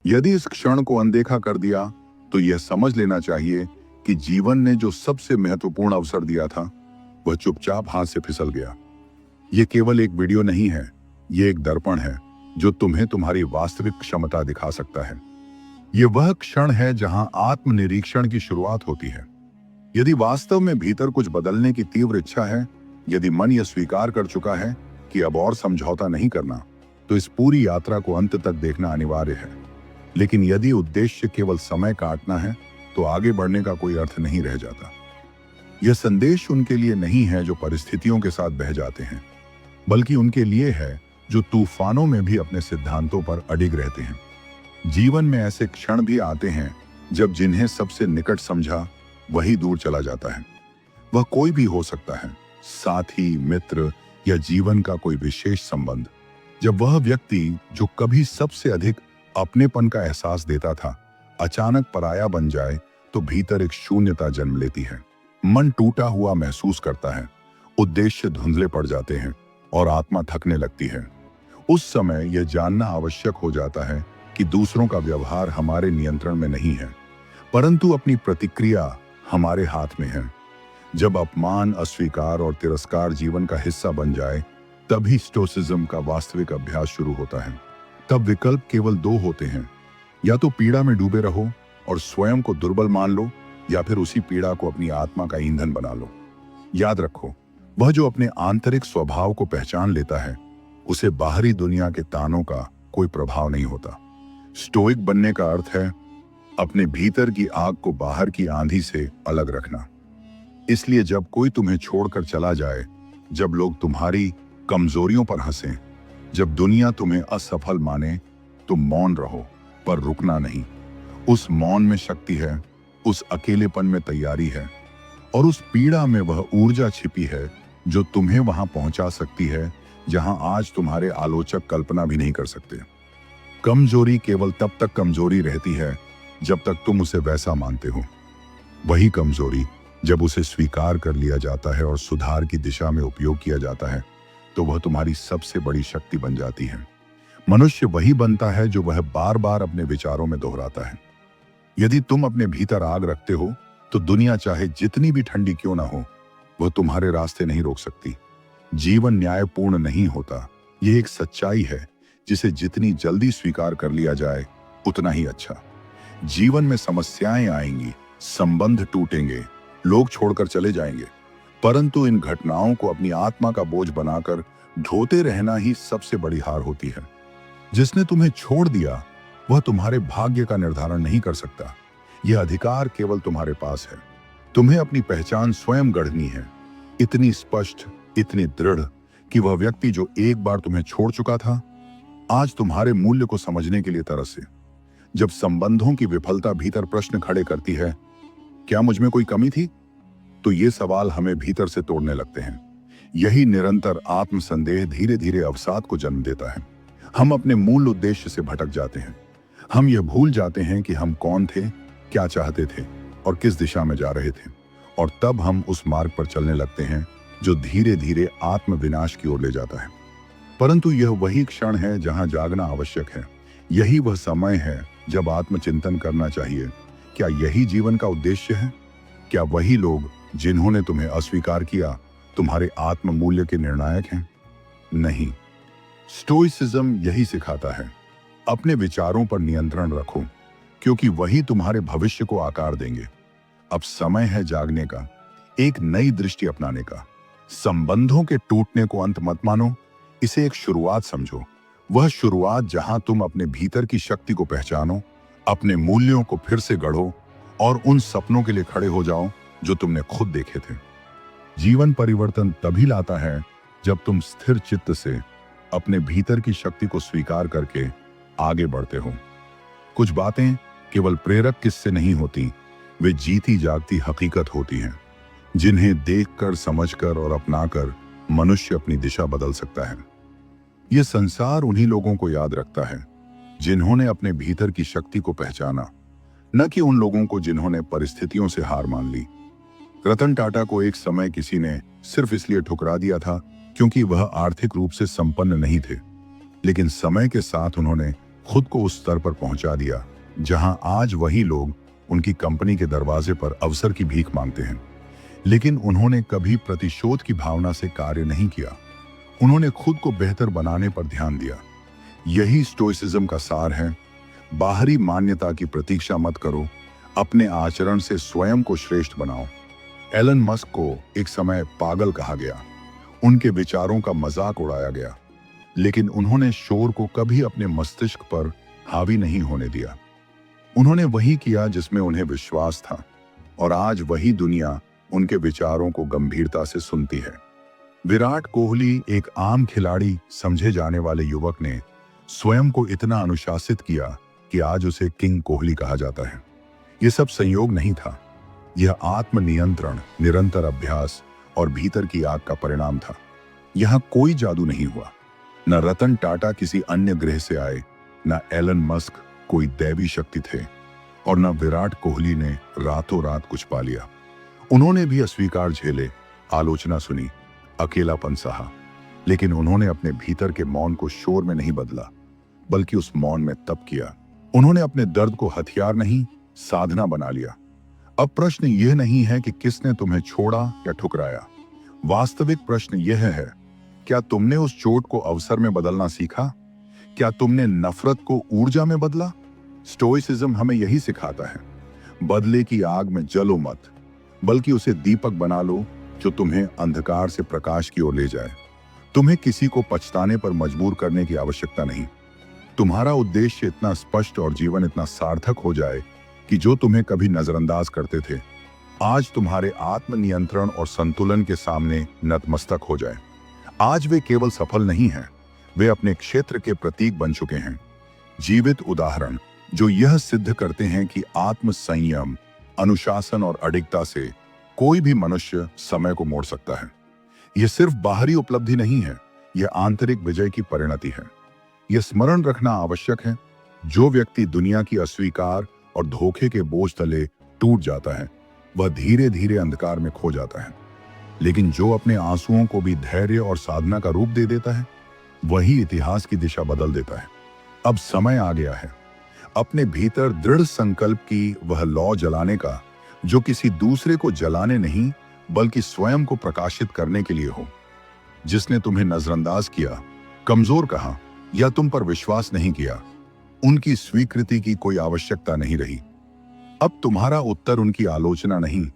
यदि इस क्षण को अनदेखा कर दिया तो यह समझ लेना चाहिए कि जीवन ने जो सबसे महत्वपूर्ण अवसर दिया था वह चुपचाप हाथ से फिसल गया। यह केवल एक वीडियो नहीं है, यह एक दर्पण है जो तुम्हें तुम्हारी वास्तविक क्षमता दिखा सकता है। यह वह क्षण है जहां आत्मनिरीक्षण की शुरुआत होती है। यदि वास्तव में भीतर कुछ बदलने की तीव्र इच्छा है, यदि मन यह स्वीकार कर चुका है कि अब और समझौता नहीं करना, तो इस पूरी यात्रा को अंत तक देखना अनिवार्य है। लेकिन यदि उद्देश्य केवल समय काटना है, तो आगे बढ़ने का कोई अर्थ नहीं रह जाता। यह संदेश उनके लिए नहीं है जो परिस्थितियों के साथ बह जाते हैं, बल्कि उनके लिए है जो तूफानों में भी अपने सिद्धांतों पर अडिग रहते हैं। जीवन में ऐसे क्षण भी आते हैं जब जिन्हें सबसे निकट समझा वही दूर चला जाता है। वह कोई भी हो सकता है, साथी, मित्र या जीवन का कोई विशेष संबंध। जब वह व्यक्ति जो कभी सबसे अधिक अपनेपन का एहसास देता था अचानक पराया बन जाए, तो भीतर एक शून्यता जन्म लेती है। मन टूटा हुआ महसूस करता है, उद्देश्य धुंधले पड़ जाते हैं और आत्मा थकने लगती है। उस समय यह जानना आवश्यक हो जाता है कि दूसरों का व्यवहार हमारे नियंत्रण में नहीं है, परंतु अपनी प्रतिक्रिया हमारे हाथ में है। जब अपमान, अस्वीकार और तिरस्कार जीवन का हिस्सा बन जाए, तभी स्टोइसिज्म का वास्तविक अभ्यास शुरू होता है। तब विकल्प केवल दो होते हैं, या तो पीड़ा में डूबे रहो और स्वयं को दुर्बल मान लो, या फिर उसी पीड़ा को अपनी आत्मा का ईंधन बना लो। याद रखो, वह जो अपने आंतरिक स्वभाव को पहचान लेता है, उसे बाहरी दुनिया के तानों का कोई प्रभाव नहीं होता। स्टोइक बनने का अर्थ है अपने भीतर की आग को बाहर की आंधी से अलग रखना। इसलिए जब कोई तुम्हें छोड़कर चला जाए, जब लोग तुम्हारी कमजोरियों पर हंसें, जब दुनिया तुम्हें असफल माने, तुम मौन रहो, पर रुकना नहीं। उस मौन में शक्ति है, उस अकेलेपन में तैयारी है, और उस पीड़ा में वह ऊर्जा छिपी है जो तुम्हें वहां पहुंचा सकती है जहां आज तुम्हारे आलोचक कल्पना भी नहीं कर सकते। कमजोरी केवल तब तक कमजोरी रहती है जब तक तुम उसे वैसा मानते हो। वही कमजोरी जब उसे स्वीकार कर लिया जाता है और सुधार की दिशा में उपयोग किया जाता है, तो वह तुम्हारी सबसे बड़ी शक्ति बन जाती है। मनुष्य वही बनता है जो वह बार बार अपने विचारों में दोहराता है। यदि तुम अपने भीतर आग रखते हो, तो दुनिया चाहे जितनी भी ठंडी क्यों ना हो, वह तुम्हारे रास्ते नहीं रोक सकती। जीवन न्यायपूर्ण नहीं होता, यह एक सच्चाई है जिसे जितनी जल्दी स्वीकार कर लिया जाए उतना ही अच्छा। जीवन में समस्याएं आएंगी, संबंध टूटेंगे, लोग छोड़कर चले जाएंगे, परंतु इन घटनाओं को अपनी आत्मा का बोझ बनाकर ढोते रहना ही सबसे बड़ी हार होती है। जिसने तुम्हें छोड़ दिया वह तुम्हारे भाग्य का निर्धारण नहीं कर सकता। यह अधिकार केवल तुम्हारे पास है। तुम्हें अपनी पहचान स्वयं गढ़नी है, इतनी स्पष्ट, इतनी दृढ़ कि वह व्यक्ति जो एक बार तुम्हें छोड़ चुका था, आज तुम्हारे मूल्य को समझने के लिए तरसे। जब संबंधों की विफलता भीतर प्रश्न खड़े करती है, क्या मुझ में कोई कमी थी, तो ये सवाल हमें भीतर से तोड़ने लगते हैं। यही निरंतर आत्मसंदेह धीरे धीरे अवसाद को जन्म देता है। हम अपने मूल उद्देश्य से भटक जाते हैं। हम यह भूल जाते हैं कि हम कौन थे, क्या चाहते थे और किस दिशा में जा रहे थे, और तब हम उस मार्ग पर चलने लगते हैं जो धीरे धीरे आत्म विनाश की ओर ले जाता है। परंतु यह वही क्षण है जहां जागना आवश्यक है। यही वह समय है जब आत्मचिंतन करना चाहिए। क्या यही जीवन का उद्देश्य है? क्या वही लोग जिन्होंने तुम्हें अस्वीकार किया तुम्हारे आत्म मूल्य के निर्णायक हैं? नहीं। स्टोइसिज्म यही सिखाता है, अपने विचारों पर नियंत्रण रखो, क्योंकि वही तुम्हारे भविष्य को आकार देंगे। अब समय है जागने का, एक नई दृष्टि अपनाने का। संबंधों के टूटने को अंत मत मानो, इसे एक शुरुआत समझो। वह शुरुआत जहां तुम अपने भीतर की शक्ति को पहचानो, अपने मूल्यों को फिर से गढ़ो और उन सपनों के लिए खड़े हो जाओ जो तुमने खुद देखे थे। जीवन परिवर्तन तभी लाता है जब तुम स्थिर चित्त से अपने भीतर की शक्ति को स्वीकार करके आगे बढ़ते हो। कुछ बातें केवल प्रेरक किस्से नहीं होती, वे जीती जागती हकीकत होती हैं, जिन्हें देखकर, समझकर और अपनाकर मनुष्य अपनी दिशा बदल सकता है। यह संसार उन्हीं लोगों को याद रखता है जिन्होंने अपने भीतर की शक्ति को पहचाना, न कि उन लोगों को जिन्होंने परिस्थितियों से हार मान ली। रतन टाटा को एक समय किसी ने सिर्फ इसलिए ठुकरा दिया था क्योंकि वह आर्थिक रूप से संपन्न नहीं थे, लेकिन समय के साथ उन्होंने खुद को उस स्तर पर पहुंचा दिया जहां आज वही लोग उनकी कंपनी के दरवाजे पर अवसर की भीख मांगते हैं। लेकिन उन्होंने कभी प्रतिशोध की भावना से कार्य नहीं किया। उन्होंने खुद को बेहतर बनाने पर ध्यान दिया। यही स्टोइसिज्म का सार है। बाहरी मान्यता की प्रतीक्षा मत करो, अपने आचरण से स्वयं को श्रेष्ठ बनाओ। एलन मस्क को एक समय पागल कहा गया, उनके विचारों का मजाक उड़ाया गया, लेकिन उन्होंने शोर को कभी अपने मस्तिष्क पर हावी नहीं होने दिया। उन्होंने वही किया जिसमें उन्हें विश्वास था, और आज वही दुनिया उनके विचारों को गंभीरता से सुनती है। विराट कोहली, एक आम खिलाड़ी समझे जाने वाले युवक ने स्वयं को इतना अनुशासित किया कि आज उसे किंग कोहली कहा जाता है। यह सब संयोग नहीं था, यह आत्मनियंत्रण, निरंतर अभ्यास और भीतर की आग का परिणाम था। यहां कोई जादू नहीं हुआ। न रतन टाटा किसी अन्य ग्रह से आए, न एलन मस्क कोई दैवी शक्ति थे, और न विराट कोहली ने रातों रात कुछ पा लिया। उन्होंने भी अस्वीकार झेले, आलोचना सुनी, अकेलापन सहा, लेकिन उन्होंने अपने भीतर के मौन को शोर में नहीं बदला, बल्कि उस मौन में तप किया। उन्होंने अपने दर्द को हथियार नहीं, साधना बना लिया। अब प्रश्न यह नहीं है कि किसने तुम्हें छोड़ा या ठुकराया। वास्तविक प्रश्न यह है, क्या तुमने उस चोट को अवसर में बदलना सीखा? क्या तुमने नफरत को ऊर्जा में बदला? स्टोइसिज्म हमें यही सिखाता है, बदले की आग में जलो मत, बल्कि उसे दीपक बना लो जो तुम्हें अंधकार से प्रकाश की ओर ले जाए। तुम्हें किसी को पछताने पर मजबूर करने की आवश्यकता नहीं। तुम्हारा उद्देश्य इतना स्पष्ट और जीवन इतना सार्थक हो जाए कि जो तुम्हें कभी नजरअंदाज करते थे, आज तुम्हारे आत्मनियंत्रण और संतुलन के सामने नतमस्तक हो जाए। आज वे केवल सफल नहीं हैं, वे अपने क्षेत्र के प्रतीक बन चुके हैं, जीवित उदाहरण जो यह सिद्ध करते हैं कि आत्म संयम, अनुशासन और अडिगता से कोई भी मनुष्य समय को मोड़ सकता है। यह सिर्फ बाहरी उपलब्धि नहीं है, यह आंतरिक विजय की परिणति है। यह स्मरण रखना आवश्यक है, जो व्यक्ति दुनिया की अस्वीकार और धोखे के बोझ तले टूट जाता है, वह धीरे धीरे अंधकार में खो जाता है। लेकिन जो अपने आंसुओं को भी धैर्य और साधना का रूप दे देता है, वही इतिहास की दिशा बदल देता है। अब समय आ गया है अपने भीतर दृढ़ संकल्प की वह लौ जलाने का, जो किसी दूसरे को जलाने नहीं बल्कि स्वयं को प्रकाशित करने के लिए हो। जिसने तुम्हें नजरअंदाज किया, कमजोर कहा या तुम पर विश्वास नहीं किया, उनकी स्वीकृति की कोई आवश्यकता नहीं रही। अब तुम्हारा उत्तर उनकी आलोचना नहीं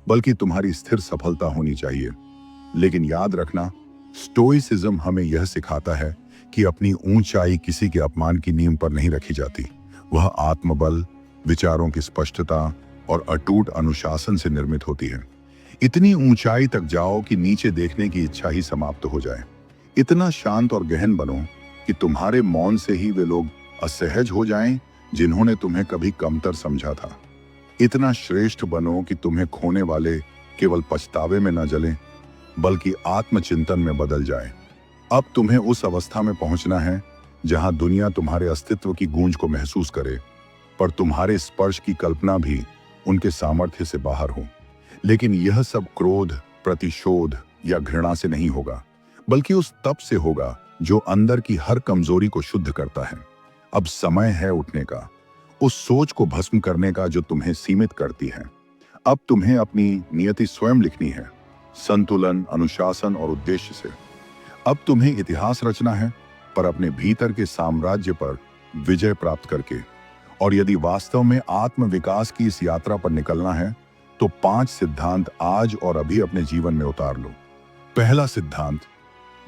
बल्कि तुम्हारी स्थिर सफलता होनी चाहिए। लेकिन याद रखना, स्टोइसिज्म हमें यह सिखाता है कि अपनी ऊंचाई किसी के अपमान की नींव पर नहीं रखी जाती। वह आत्मबल, विचारों की स्पष्टता और अटूट अनुशासन से निर्मित होती है। इतनी ऊंचाई तक जाओ कि नीचे देखने की इच्छा ही समाप्त हो जाए। इतना शांत और गहन बनो कि तुम्हारे मौन से ही वे लोग असहज हो जाएं जिन्होंने तुम्हें कभी कमतर समझा था। इतना श्रेष्ठ बनो कि तुम्हें खोने वाले केवल पछतावे में न जलें बल्कि आत्मचिंतन में बदल जाएं। अब तुम्हें उस अवस्था में पहुंचना है जहां दुनिया तुम्हारे अस्तित्व की गूंज को महसूस करे, पर तुम्हारे स्पर्श की कल्पना भी उनके सामर्थ्य से बाहर हो। लेकिन यह सब क्रोध, प्रतिशोध या घृणा से नहीं होगा, बल्कि उस तप से होगा जो अंदर की हर कमजोरी को शुद्ध करता है। अब समय है उठने का, उस सोच को भस्म करने का जो तुम्हें सीमित करती है। अब तुम्हें अपनी नियति स्वयं लिखनी है, संतुलन, अनुशासन और उद्देश्य से। अब तुम्हें इतिहास रचना है, पर अपने भीतर के साम्राज्य पर विजय प्राप्त करके। और यदि वास्तव में आत्म विकास की इस यात्रा पर निकलना है तो 5 सिद्धांत आज और अभी अपने जीवन में उतार लो। पहला सिद्धांत,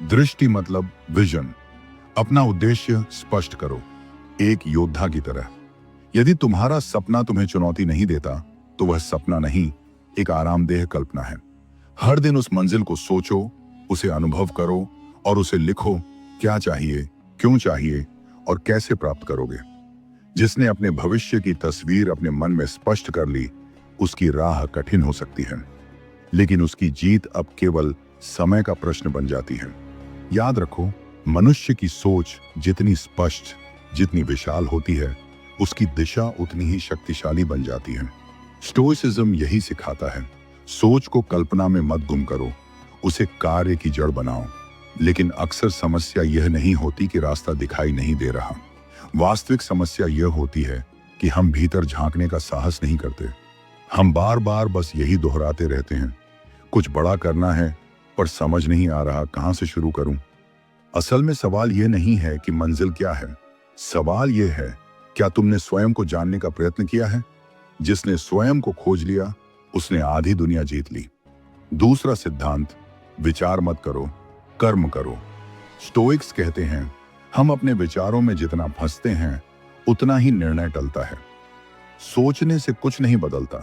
दृष्टि मतलब विजन। अपना उद्देश्य स्पष्ट करो, एक योद्धा की तरह। यदि तुम्हारा सपना तुम्हें चुनौती नहीं देता तो वह सपना नहीं, एक आरामदेह कल्पना है। हर दिन उस मंजिल को सोचो, उसे अनुभव करो और उसे लिखो। क्या चाहिए, क्यों चाहिए और कैसे प्राप्त करोगे। जिसने अपने भविष्य की तस्वीर अपने मन में स्पष्ट कर ली, उसकी राह कठिन हो सकती है, लेकिन उसकी जीत अब केवल समय का प्रश्न बन जाती है। याद रखो, मनुष्य की सोच जितनी स्पष्ट, जितनी विशाल होती है, उसकी दिशा उतनी ही शक्तिशाली बन जाती है। स्टोइसिज्म यही सिखाता है, सोच को कल्पना में मत गुम करो, उसे कार्य की जड़ बनाओ। लेकिन अक्सर समस्या यह नहीं होती कि रास्ता दिखाई नहीं दे रहा, वास्तविक समस्या यह होती है कि हम भीतर झांकने का साहस नहीं करते। हम बार बार बस यही दोहराते रहते हैं, कुछ बड़ा करना है पर समझ नहीं आ रहा कहां से शुरू करूं। असल में सवाल यह नहीं है कि मंजिल क्या है, सवाल यह है क्या तुमने स्वयं को जानने का प्रयत्न किया है। जिसने स्वयं को खोज लिया उसने आधी दुनिया जीत ली। दूसरा सिद्धांत, विचार मत करो, कर्म करो। स्टोइक्स कहते हैं हम अपने विचारों में जितना फंसते हैं उतना ही निर्णय टलता है। सोचने से कुछ नहीं बदलता,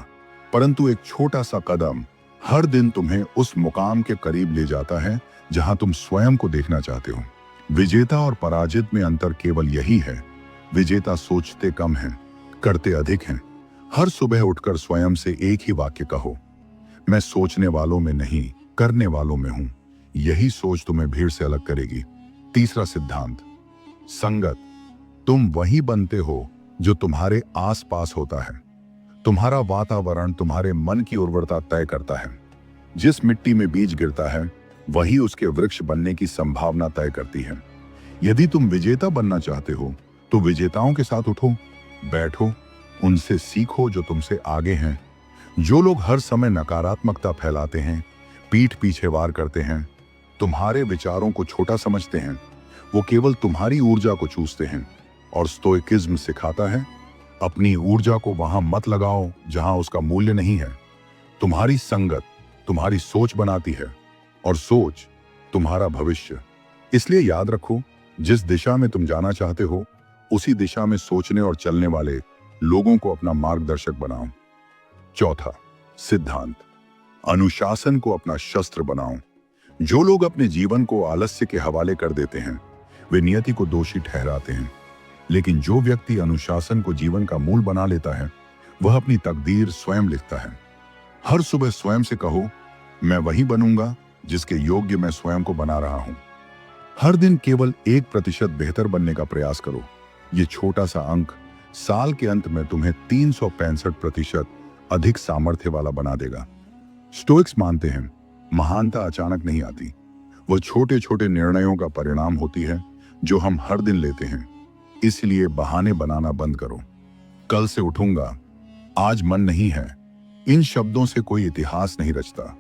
परंतु एक छोटा सा कदम हर दिन तुम्हें उस मुकाम के करीब ले जाता है जहां तुम स्वयं को देखना चाहते हो। विजेता और पराजित में अंतर केवल यही है, विजेता सोचते कम हैं, करते अधिक हैं। हर सुबह उठकर स्वयं से एक ही वाक्य कहो, मैं सोचने वालों में नहीं, करने वालों में हूं। यही सोच तुम्हें भीड़ से अलग करेगी। तीसरा सिद्धांत, संगत। तुम वही बनते हो जो तुम्हारे आसपास होता है। तुम्हारा वातावरण तुम्हारे मन की उर्वरता तय करता है। जिस मिट्टी में बीज गिरता है वही उसके वृक्ष बनने की संभावना तय करती है। यदि तुम विजेता बनना चाहते हो तो विजेताओं के साथ उठो, बैठो, उनसे सीखो जो तुमसे आगे हैं। जो लोग हर समय नकारात्मकता फैलाते हैं, पीठ पीछे वार करते हैं, तुम्हारे विचारों को छोटा समझते हैं, वो केवल तुम्हारी ऊर्जा को चूसते हैं। और स्टोइकिज्म सिखाता है अपनी ऊर्जा को वहां मत लगाओ जहां उसका मूल्य नहीं है। तुम्हारी संगत तुम्हारी सोच बनाती है और सोच तुम्हारा भविष्य। इसलिए याद रखो, जिस दिशा में तुम जाना चाहते हो उसी दिशा में सोचने और चलने वाले लोगों को अपना मार्गदर्शक बनाओ। चौथा सिद्धांत, अनुशासन को अपना शस्त्र बनाओ। जो लोग अपने जीवन को आलस्य के हवाले कर देते हैं वे नियति को दोषी ठहराते हैं, लेकिन जो व्यक्ति अनुशासन को जीवन का मूल बना लेता है वह अपनी तकदीर स्वयं लिखता है। हर सुबह स्वयं से कहो, मैं वही बनूंगा जिसके योग्य मैं स्वयं को बना रहा हूं। हर दिन केवल 1% बेहतर बनने का प्रयास करो। ये छोटा सा अंक साल के अंत में तुम्हें 365% अधिक सामर्थ्य वाला बना देगा। स्टोइक्स मानते हैं महानता अचानक नहीं आती, वो छोटे छोटे निर्णयों का परिणाम होती है जो हम हर दिन लेते हैं। इसलिए बहाने बनाना बंद करो। कल से उठूंगा, आज मन नहीं है, इन शब्दों से कोई इतिहास नहीं रचता।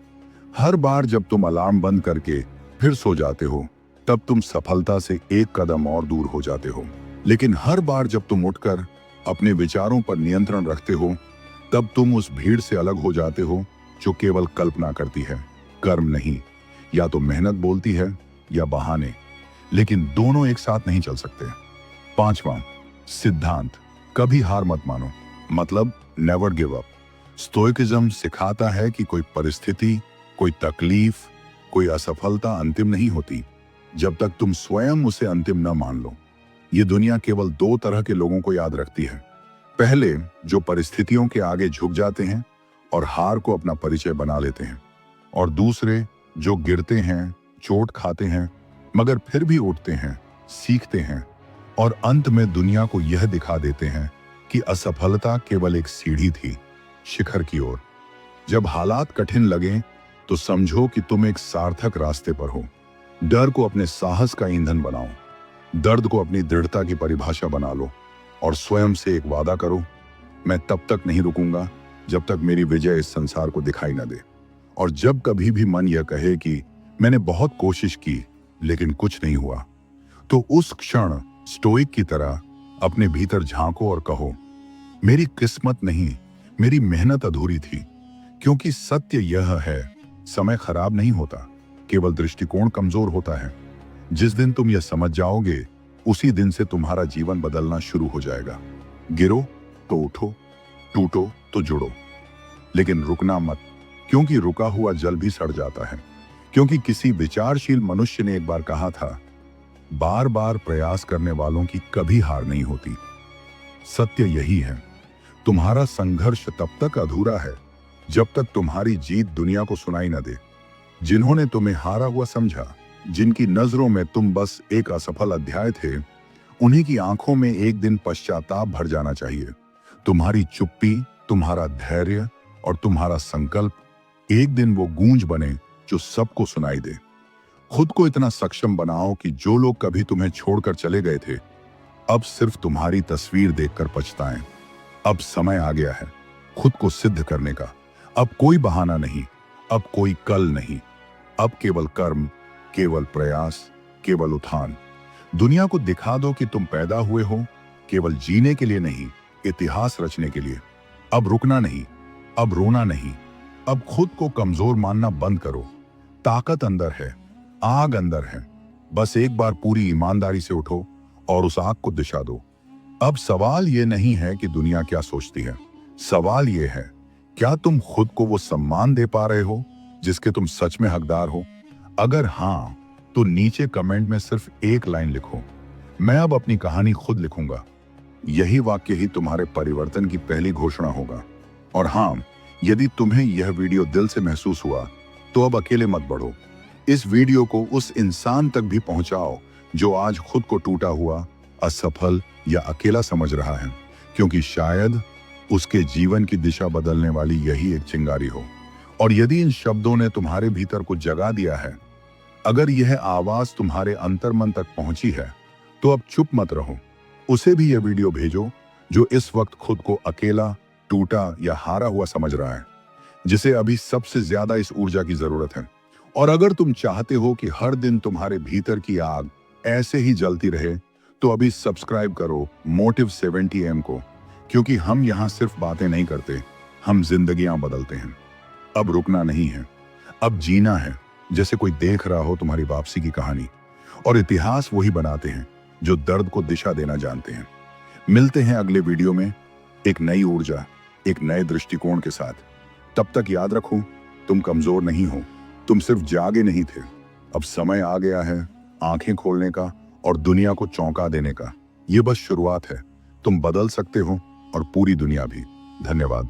हर बार जब तुम अलार्म बंद करके फिर सो जाते हो तब तुम सफलता से एक कदम और दूर हो जाते हो। लेकिन हर बार जब तुम उठकर अपने विचारों पर नियंत्रण रखते हो तब तुम उस भीड़ से अलग हो जाते हो जो केवल कल्पना करती है, कर्म नहीं। या तो मेहनत बोलती है या बहाने, लेकिन दोनों एक साथ नहीं चल सकते। पांचवा सिद्धांत, कभी हार मत मानो, मतलब नेवर गिव अप। स्टोइकिज्म सिखाता है कि कोई परिस्थिति, कोई तकलीफ, कोई असफलता अंतिम नहीं होती जब तक तुम स्वयं उसे अंतिम न मान लो। ये दुनिया केवल 2 तरह के लोगों को याद रखती है। पहले जो परिस्थितियों के आगे झुक जाते हैं और हार को अपना परिचय बना लेते हैं, और दूसरे जो गिरते हैं, चोट खाते हैं, मगर फिर भी उठते हैं, सीखते हैं और अंत में दुनिया को यह दिखा देते हैं कि असफलता केवल एक सीढ़ी थी शिखर की ओर। जब हालात कठिन लगे तो समझो कि तुम एक सार्थक रास्ते पर हो। डर को अपने साहस का ईंधन बनाओ, दर्द को अपनी दृढ़ता की परिभाषा बना लो और स्वयं से एक वादा करो, मैं तब तक नहीं रुकूंगा जब तक मेरी विजय इस संसार को दिखाई न दे। और जब कभी भी मन यह कहे कि मैंने बहुत कोशिश की लेकिन कुछ नहीं हुआ, तो उस क्षण स्टोइक की तरह अपने भीतर झांको और कहो, मेरी किस्मत नहीं, मेरी मेहनत अधूरी थी। क्योंकि सत्य यह है, समय खराब नहीं होता, केवल दृष्टिकोण कमजोर होता है। जिस दिन तुम यह समझ जाओगे उसी दिन से तुम्हारा जीवन बदलना शुरू हो जाएगा। गिरो तो उठो, टूटो तो जुड़ो, लेकिन रुकना मत, क्योंकि रुका हुआ जल भी सड़ जाता है। क्योंकि किसी विचारशील मनुष्य ने एक बार कहा था, बार बार प्रयास करने वालों की कभी हार नहीं होती। सत्य यही है, तुम्हारा संघर्ष तब तक अधूरा है जब तक तुम्हारी जीत दुनिया को सुनाई न दे। जिन्होंने तुम्हें हारा हुआ समझा, जिनकी नजरों में तुम बस एक असफल अध्याय थे, उन्हीं की आंखों में एक दिन पश्चाताप भर जाना चाहिए। तुम्हारी चुप्पी, तुम्हारा धैर्य और तुम्हारा संकल्प एक दिन वो गूंज बने जो सबको सुनाई दे। खुद को इतना सक्षम बनाओ कि जो लोग कभी तुम्हें छोड़कर चले गए थे अब सिर्फ तुम्हारी तस्वीर देखकर पछताएं। अब समय आ गया है खुद को सिद्ध करने का। अब कोई बहाना नहीं, अब कोई कल नहीं, अब केवल कर्म, केवल प्रयास, केवल उत्थान। दुनिया को दिखा दो कि तुम पैदा हुए हो केवल जीने के लिए नहीं, इतिहास रचने के लिए। अब रुकना नहीं, अब रोना नहीं, अब खुद को कमजोर मानना बंद करो। ताकत अंदर है, आग अंदर है। बस एक बार पूरी ईमानदारी से उठो और उस आग को दिशा दो। अब सवाल यह नहीं है कि दुनिया क्या सोचती है, सवाल यह है क्या तुम खुद को वो सम्मान दे पा रहे हो जिसके तुम सच में हकदार हो। अगर हां, तो नीचे कमेंट में सिर्फ एक लाइन लिखो, मैं अब अपनी कहानी खुद लिखूंगा। यही वाक्य ही तुम्हारे परिवर्तन की पहली घोषणा होगा। और हां, यदि तुम्हें यह वीडियो दिल से महसूस हुआ तो अब अकेले मत बढ़ो। इस वीडियो को उस इंसान तक भी पहुंचाओ जो आज खुद को टूटा हुआ, असफल या अकेला समझ रहा है, क्योंकि शायद उसके जीवन की दिशा बदलने वाली यही एक चिंगारी हो। और यदि इन शब्दों ने तुम्हारे भीतर कुछ जगा दिया है, अगर यह आवाज तुम्हारे अंतर्मन तक पहुंची है, तो अब चुप मत रहो। उसे भी यह वीडियो भेजो जो इस वक्त खुद को अकेला, टूटा या हारा हुआ समझ रहा है, जिसे अभी सबसे ज्यादा इस ऊर्जा की जरूरत है। और अगर तुम चाहते हो कि हर दिन तुम्हारे भीतर की आग ऐसे ही जलती रहे, तो अभी सब्सक्राइब करो मोटिव 70M को, क्योंकि हम यहाँ सिर्फ बातें नहीं करते, हम जिंदगियां बदलते हैं। अब रुकना नहीं है, अब जीना है, जैसे कोई देख रहा हो तुम्हारी वापसी की कहानी। और इतिहास वही बनाते हैं जो दर्द को दिशा देना जानते हैं। मिलते हैं अगले वीडियो में एक नई ऊर्जा, एक नए दृष्टिकोण के साथ। तब तक याद रखो, तुम कमजोर नहीं हो, तुम सिर्फ जागे नहीं थे। अब समय आ गया है आंखें खोलने का और दुनिया को चौंका देने का। ये बस शुरुआत है। तुम बदल सकते हो और पूरी दुनिया भी। धन्यवाद।